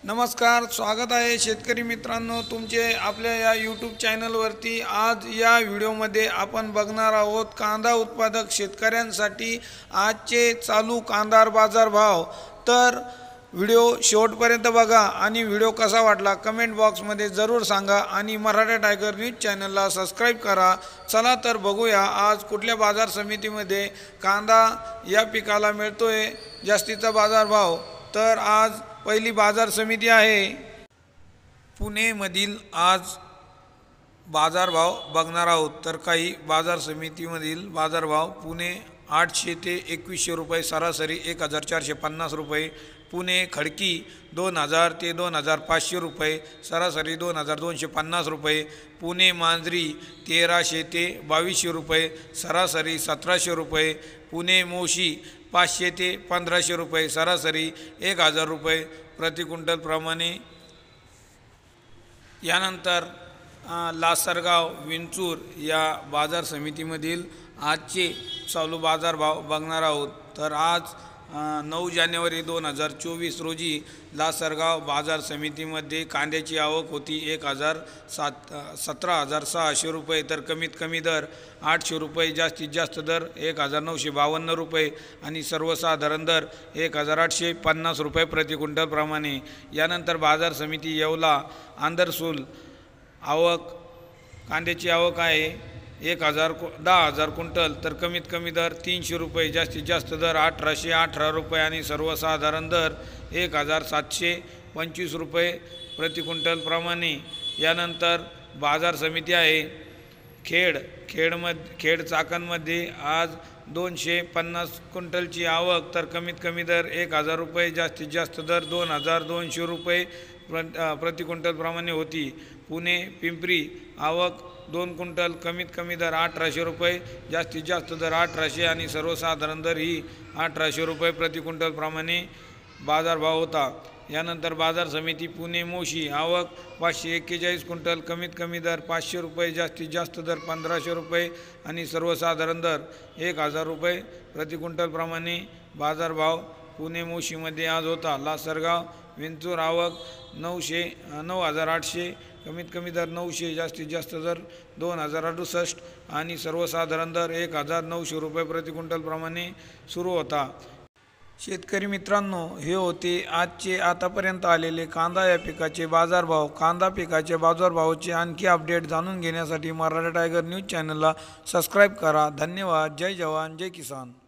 नमस्कार, स्वागत आहे शेतकरी मित्रांनो तुमचे आपल्या या यूट्यूब चॅनलवरती। आज या व्हिडिओमध्ये आपण बघणार आहोत कांदा उत्पादक शेतकऱ्यांसाठी आजचे चालू कांदा बाजार भाव। तर व्हिडिओ शेवटपर्यंत बघा आणि व्हिडिओ कसा वाटला कमेंट बॉक्समध्ये जरूर सांगा आणि मराठा टायगर न्यूज चॅनलला सबस्क्राइब करा। चला तर बघूया आज कुठल्या बाजार समितीमध्ये कांदा या पिकाला मिळतोय जास्तीचा बाजार भाव। तर आज पहिली बाजार समिती आहे पुणे मधील। आज बाजार भाव बघणार आहोत। तर काही बाजार समितीमधील बाजार भाव पुणे 800 ते 2100 रुपये, सरासरी 1450 रुपये। पुणे खडकी 2000 ते 2500 रुपये, सरासरी 2250 रुपये। पुणे मांजरी 1300 ते 2200 रुपये, सरासरी 1700 रुपये। पुणे मोशी 500 ते 1500 रुपये, सरासरी 1000 रुपये प्रति क्विंटल प्रमाणे। यानंतर लासरगाव विंचूर या बाजार समितीमधील आजचे चालू बाजार भाव बघणार आहोत। तर आज 9 जानेवारी 2024 रोजी लासरगाव बाजार समितीमध्ये कांद्याची आवक होती 17,600 रुपये। तर कमीत कमी दर 800 रुपये, जास्तीत जास्त दर 1952 रुपये आणि सर्वसाधारण दर 1850 रुपये प्रति क्विंटल प्रमाणे। यानंतर बाजार समिती येवला आंदरसूल आवक कांद्याची आवक आहे 10,000 क्विंटल। तर कमीत कमी दर 300 रुपये, जास्तीत जास्त दर 1818 रुपये आणि सर्वसाधारण दर 1725 रुपये प्रति क्विंटल प्रमाणे। यानंतर बाजार समिती आहे खेड चाकणमध्ये आज 250 क्विंटलची आवक। तर कमीत कमी दर 1000 रुपये, जास्तीत जास्त दर 2200 रुपये प्रति क्विंटल प्रमाणे होती। पुणे पिंपरी आवक 2 क्विंटल, कमीत कमी दर 1800 रुपये, जास्तीत जास्त दर 1800 आणि सर्वसाधारण दर ही 1800 रुपये प्रति क्विंटल प्रमाणे बाजार भाव होता। यानंतर बाजार समिती पुणे मोशी आवक 541 क्विंटल, कमीत कमी दर 500 रुपये, जास्तीत जास्त दर 1500 रुपये आणि सर्वसाधारण दर 1000 रुपये प्रति क्विंटल प्रमाणे बाजार भाव पुणे मोशीमध्ये आज होता। लासरगाव विंचूर आवक 9800, कमीत कमी दर 900, जास्तीत जास्त दर 2068 आणि सर्वसाधारण दर 1900 रुपये प्रति क्विंटल प्रमाणे सुरू होता। शेतकरी मित्रांनो, हे होते आजचे आतापर्यंत आलेले कांदा या पिकाचे बाजारभाव। कांदा पिकाच्या बाजारभावाचे आणखी अपडेट जाणून घेण्यासाठी मराठा टायगर न्यूज चॅनलला सबस्क्राइब करा। धन्यवाद। जय जवान जय किसान।